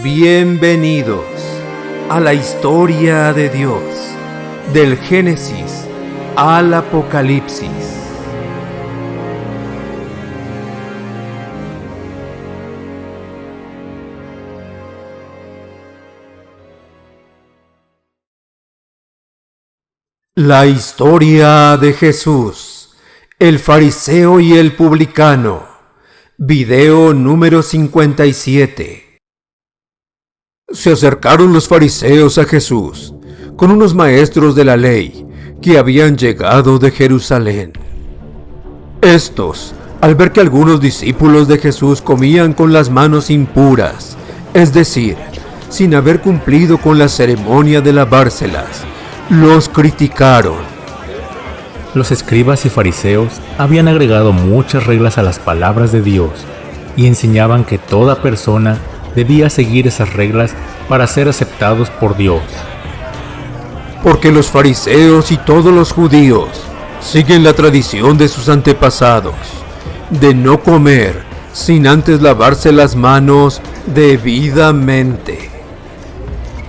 Bienvenidos a la historia de Dios, del Génesis al Apocalipsis. La historia de Jesús, el fariseo y el publicano. Video número 57. Se acercaron los fariseos a Jesús con unos maestros de la ley que habían llegado de Jerusalén. Estos, al ver que algunos discípulos de Jesús comían con las manos impuras, es decir, sin haber cumplido con la ceremonia de lavárselas, los criticaron. Los escribas y fariseos habían agregado muchas reglas a las palabras de Dios y enseñaban que toda persona debía seguir esas reglas para ser aceptados por Dios. Porque los fariseos y todos los judíos siguen la tradición de sus antepasados, de no comer sin antes lavarse las manos debidamente.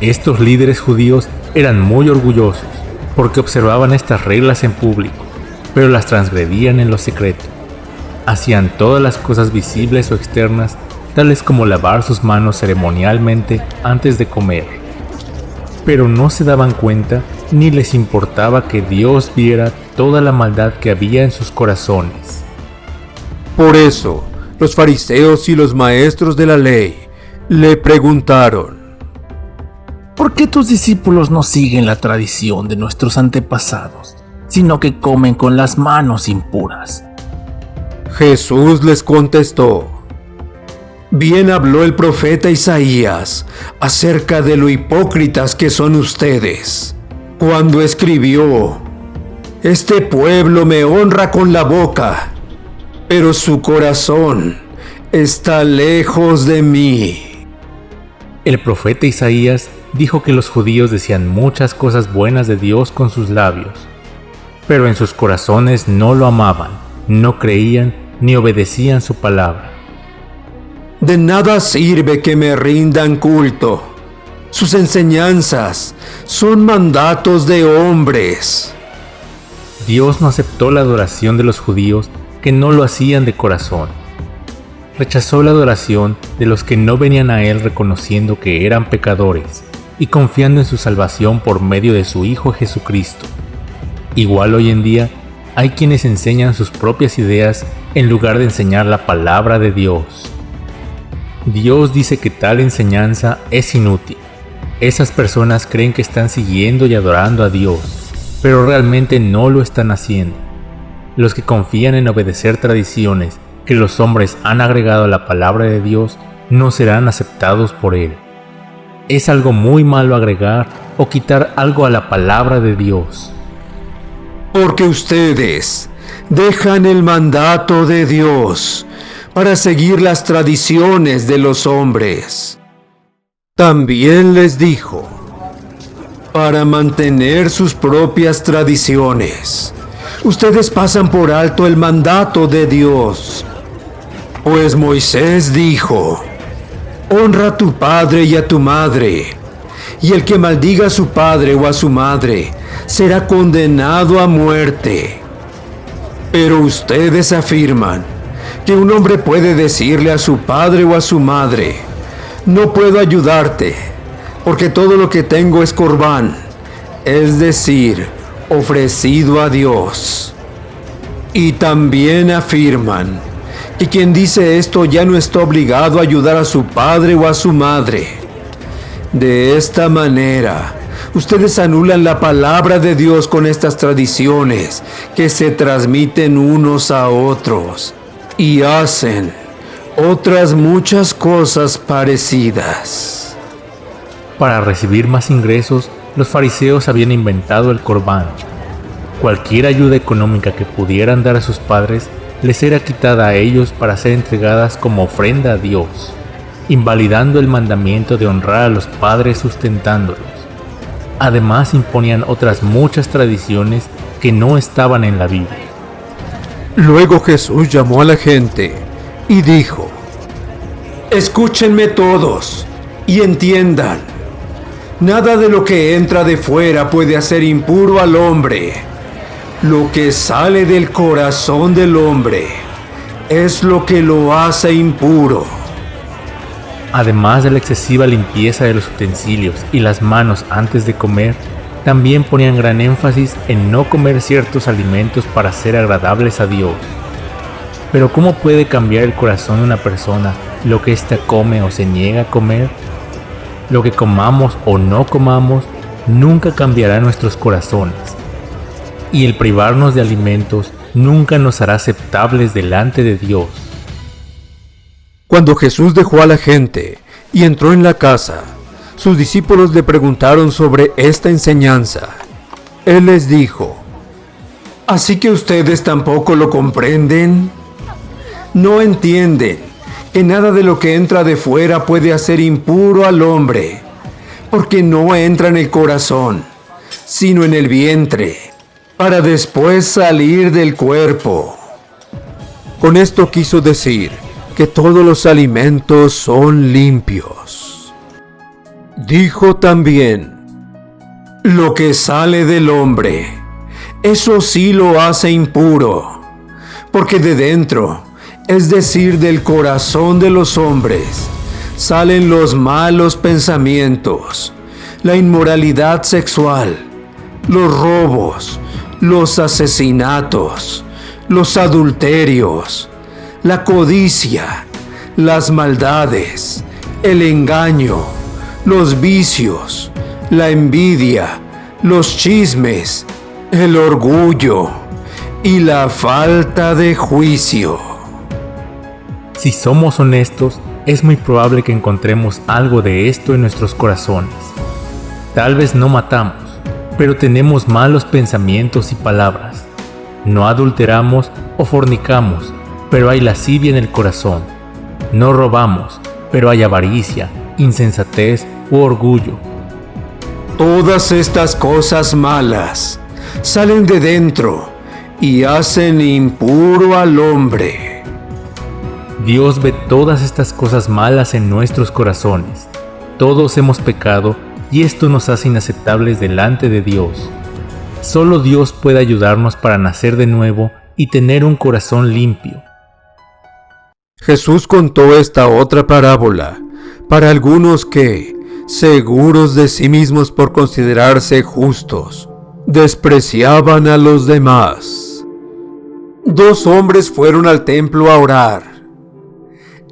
Estos líderes judíos eran muy orgullosos porque observaban estas reglas en público, pero las transgredían en lo secreto. Hacían todas las cosas visibles o externas, tales como lavar sus manos ceremonialmente antes de comer. Pero no se daban cuenta ni les importaba que Dios viera toda la maldad que había en sus corazones. Por eso, los fariseos y los maestros de la ley le preguntaron: ¿por qué tus discípulos no siguen la tradición de nuestros antepasados, sino que comen con las manos impuras? Jesús les contestó: bien habló el profeta Isaías acerca de lo hipócritas que son ustedes, cuando escribió: este pueblo me honra con la boca, pero su corazón está lejos de mí. El profeta Isaías dijo que los judíos decían muchas cosas buenas de Dios con sus labios, pero en sus corazones no lo amaban, no creían ni obedecían su palabra. De nada sirve que me rindan culto. Sus enseñanzas son mandatos de hombres. Dios no aceptó la adoración de los judíos que no lo hacían de corazón. Rechazó la adoración de los que no venían a Él reconociendo que eran pecadores y confiando en su salvación por medio de su Hijo Jesucristo. Igual hoy en día hay quienes enseñan sus propias ideas en lugar de enseñar la palabra de Dios. Dios dice que tal enseñanza es inútil. Esas personas creen que están siguiendo y adorando a Dios, pero realmente no lo están haciendo. Los que confían en obedecer tradiciones que los hombres han agregado a la palabra de Dios no serán aceptados por Él. Es algo muy malo agregar o quitar algo a la palabra de Dios. Porque ustedes dejan el mandato de Dios para seguir las tradiciones de los hombres. También les dijo: para mantener sus propias tradiciones, ustedes pasan por alto el mandato de Dios. Pues Moisés dijo: honra a tu padre y a tu madre, y el que maldiga a su padre o a su madre será condenado a muerte. Pero ustedes afirman que un hombre puede decirle a su padre o a su madre: no puedo ayudarte, porque todo lo que tengo es corbán, es decir, ofrecido a Dios. Y también afirman que quien dice esto ya no está obligado a ayudar a su padre o a su madre. De esta manera, ustedes anulan la palabra de Dios con estas tradiciones que se transmiten unos a otros y hacen otras muchas cosas parecidas. Para recibir más ingresos, los fariseos habían inventado el corbán. Cualquier ayuda económica que pudieran dar a sus padres les era quitada a ellos para ser entregadas como ofrenda a Dios, invalidando el mandamiento de honrar a los padres sustentándolos. Además imponían otras muchas tradiciones que no estaban en la Biblia. Luego Jesús llamó a la gente y dijo: escúchenme todos, Y entiendan, nada de lo que entra de fuera puede hacer impuro al hombre. Lo que sale del corazón del hombre es lo que lo hace impuro. Además de la excesiva limpieza de los utensilios y las manos antes de comer, también ponían gran énfasis en no comer ciertos alimentos para ser agradables a Dios. Pero ¿cómo puede cambiar el corazón de una persona lo que ésta come o se niega a comer? Lo que comamos o no comamos nunca cambiará nuestros corazones. Y el privarnos de alimentos nunca nos hará aceptables delante de Dios. Cuando Jesús dejó a la gente y entró en la casa, sus discípulos le preguntaron sobre esta enseñanza. Él les dijo: ¿así que ustedes tampoco lo comprenden? ¿No entienden que nada de lo que entra de fuera puede hacer impuro al hombre? Porque no entra en el corazón, sino en el vientre, para después salir del cuerpo. Con esto quiso decir que todos los alimentos son limpios. Dijo también: lo que sale del hombre, eso sí lo hace impuro, porque de dentro, es decir, del corazón de los hombres, salen los malos pensamientos, la inmoralidad sexual, los robos, los asesinatos, los adulterios, la codicia, las maldades, el engaño, los vicios, la envidia, los chismes, el orgullo y la falta de juicio. Si somos honestos, es muy probable que encontremos algo de esto en nuestros corazones. Tal vez no matamos, pero tenemos malos pensamientos y palabras. No adulteramos o fornicamos, pero hay lascivia en el corazón. No robamos, pero hay avaricia, insensatez u orgullo. Todas estas cosas malas salen de dentro y hacen impuro al hombre. Dios ve todas estas cosas malas en nuestros corazones. Todos hemos pecado y esto nos hace inaceptables delante de Dios. Solo Dios puede ayudarnos para nacer de nuevo y tener un corazón limpio. Jesús contó esta otra parábola para algunos que, seguros de sí mismos por considerarse justos, despreciaban a los demás. 2 hombres fueron al templo a orar.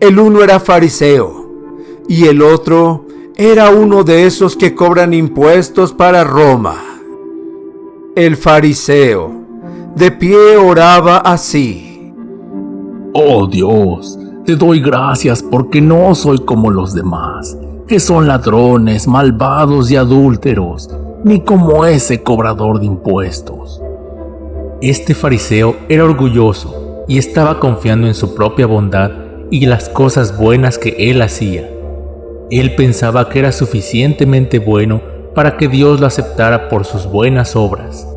El uno era fariseo y el otro era uno de esos que cobran impuestos para Roma. El fariseo, de pie, oraba así: Oh Dios, te doy gracias porque no soy como los demás, que son ladrones, malvados y adúlteros, ni como ese cobrador de impuestos. Este fariseo era orgulloso y estaba confiando en su propia bondad y las cosas buenas que él hacía. Él pensaba que era suficientemente bueno para que Dios lo aceptara por sus buenas obras.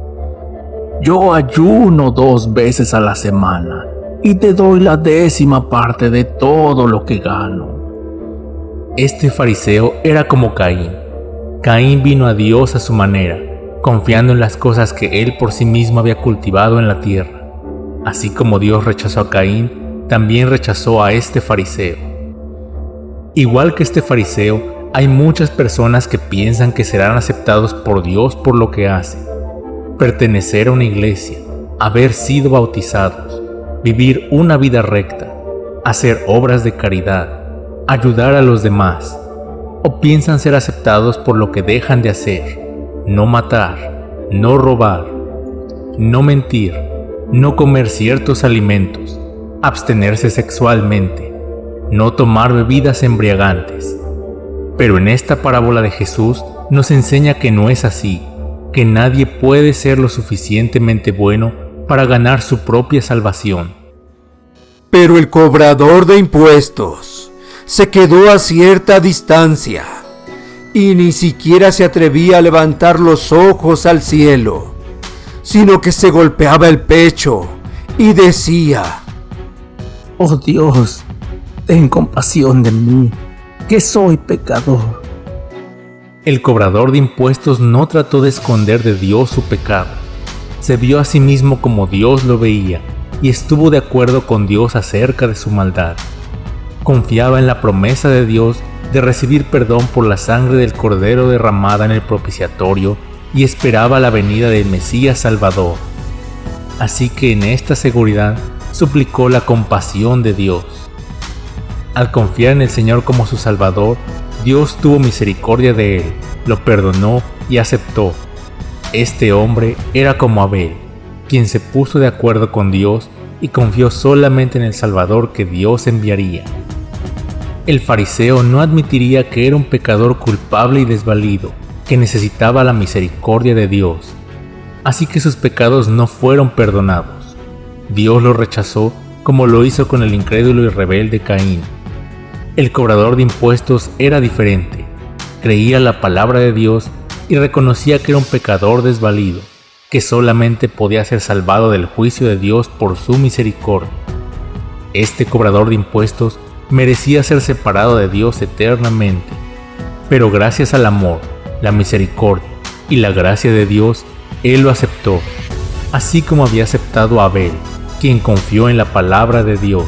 Yo ayuno 2 veces a la semana y te doy la 10ª parte de todo lo que gano. Este fariseo era como Caín. Caín vino a Dios a su manera, confiando en las cosas que él por sí mismo había cultivado en la tierra. Así como Dios rechazó a Caín, también rechazó a este fariseo. Igual que este fariseo, hay muchas personas que piensan que serán aceptados por Dios por lo que hacen. Pertenecer a una iglesia, haber sido bautizados, vivir una vida recta, hacer obras de caridad, ayudar a los demás. O piensan ser aceptados por lo que dejan de hacer: no matar, no robar, no mentir, no comer ciertos alimentos, abstenerse sexualmente, no tomar bebidas embriagantes. Pero en esta parábola de Jesús nos enseña que no es así, que nadie puede ser lo suficientemente bueno para ganar su propia salvación. Pero el cobrador de impuestos se quedó a cierta distancia y ni siquiera se atrevía a levantar los ojos al cielo, sino que se golpeaba el pecho y decía: Oh Dios, ten compasión de mí, que soy pecador. El cobrador de impuestos no trató de esconder de Dios su pecado. Se vio a sí mismo como Dios lo veía y estuvo de acuerdo con Dios acerca de su maldad. Confiaba en la promesa de Dios de recibir perdón por la sangre del Cordero derramada en el propiciatorio y esperaba la venida del Mesías Salvador. Así que en esta seguridad suplicó la compasión de Dios. Al confiar en el Señor como su Salvador, Dios tuvo misericordia de él, lo perdonó y aceptó. Este hombre era como Abel, quien se puso de acuerdo con Dios y confió solamente en el Salvador que Dios enviaría. El fariseo no admitiría que era un pecador culpable y desvalido, que necesitaba la misericordia de Dios. Así que sus pecados no fueron perdonados. Dios lo rechazó como lo hizo con el incrédulo y rebelde Caín. El cobrador de impuestos era diferente. Creía la palabra de Dios y reconocía que era un pecador desvalido, que solamente podía ser salvado del juicio de Dios por su misericordia. Este cobrador de impuestos merecía ser separado de Dios eternamente, pero gracias al amor, la misericordia y la gracia de Dios, él lo aceptó, así como había aceptado a Abel, quien confió en la palabra de Dios.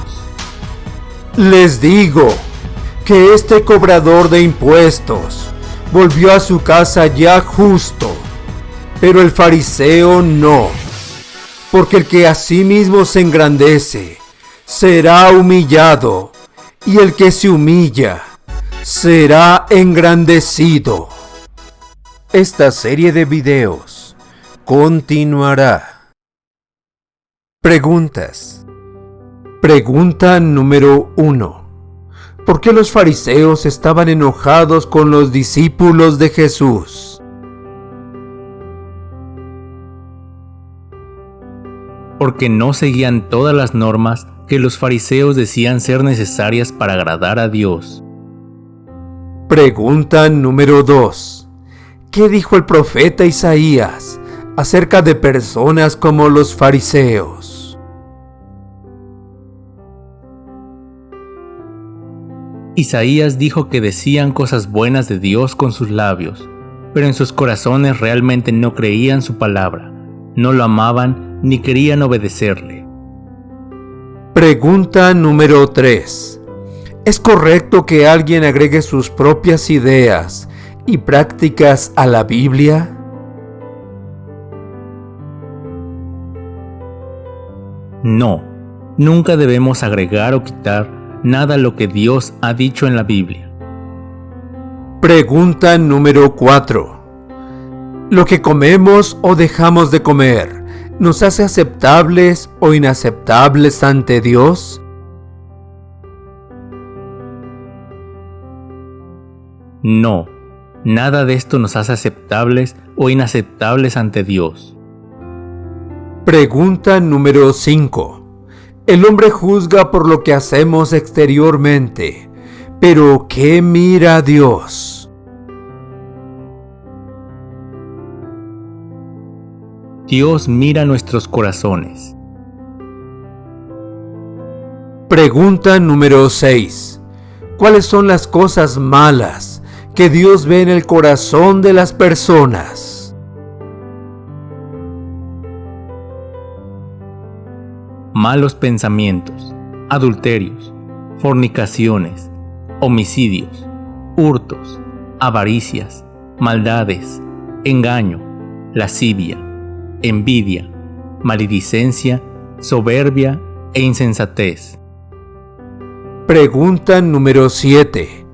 Les digo que este cobrador de impuestos volvió a su casa ya justo, pero el fariseo no, porque el que a sí mismo se engrandece será humillado, y el que se humilla será engrandecido. Esta serie de videos continuará. Preguntas. Pregunta número 1. ¿Por qué los fariseos estaban enojados con los discípulos de Jesús? Porque no seguían todas las normas que los fariseos decían ser necesarias para agradar a Dios. Pregunta número 2. ¿Qué dijo el profeta Isaías acerca de personas como los fariseos? Isaías dijo que decían cosas buenas de Dios con sus labios, pero en sus corazones realmente no creían su palabra, no lo amaban ni querían obedecerle. Pregunta número 3. ¿Es correcto que alguien agregue sus propias ideas y prácticas a la Biblia? No, nunca debemos agregar o quitar nada a lo que Dios ha dicho en la Biblia. Pregunta número 4. ¿Lo que comemos o dejamos de comer nos hace aceptables o inaceptables ante Dios? No, nada de esto nos hace aceptables o inaceptables ante Dios. Pregunta número 5. El hombre juzga por lo que hacemos exteriormente, pero ¿qué mira Dios? Dios mira nuestros corazones. Pregunta número 6. ¿Cuáles son las cosas malas que Dios ve en el corazón de las personas? Malos pensamientos, adulterios, fornicaciones, homicidios, hurtos, avaricias, maldades, engaño, lascivia, envidia, maledicencia, soberbia e insensatez. Pregunta número 7.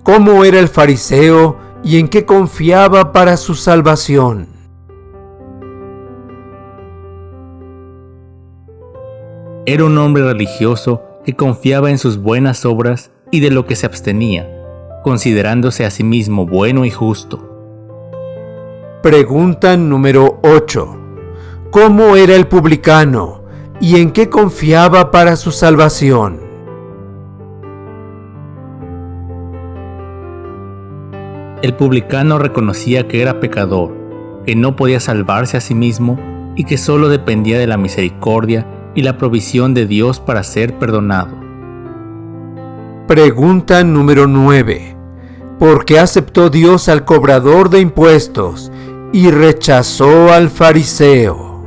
¿Cómo era el fariseo y en qué confiaba para su salvación? Era un hombre religioso que confiaba en sus buenas obras y de lo que se abstenía, considerándose a sí mismo bueno y justo. Pregunta número 8. ¿Cómo era el publicano y en qué confiaba para su salvación? El publicano reconocía que era pecador, que no podía salvarse a sí mismo y que solo dependía de la misericordia y la provisión de Dios para ser perdonado. Pregunta número 9. ¿Por qué aceptó Dios al cobrador de impuestos y rechazó al fariseo?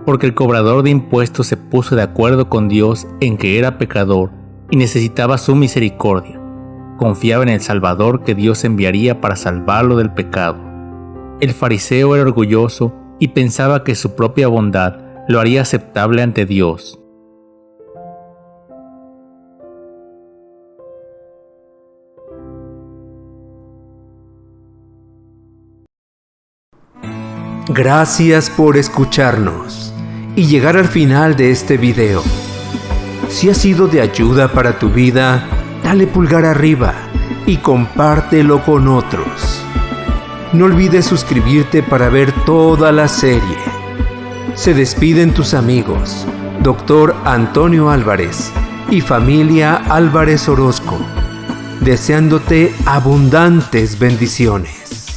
Porque el cobrador de impuestos se puso de acuerdo con Dios en que era pecador y necesitaba su misericordia. Confiaba en el Salvador que Dios enviaría para salvarlo del pecado. El fariseo era orgulloso y pensaba que su propia bondad lo haría aceptable ante Dios. Gracias por escucharnos y llegar al final de este video. Si ha sido de ayuda para tu vida, dale pulgar arriba y compártelo con otros. No olvides suscribirte para ver toda la serie. Se despiden tus amigos, Dr. Antonio Álvarez y familia Álvarez Orozco, deseándote abundantes bendiciones.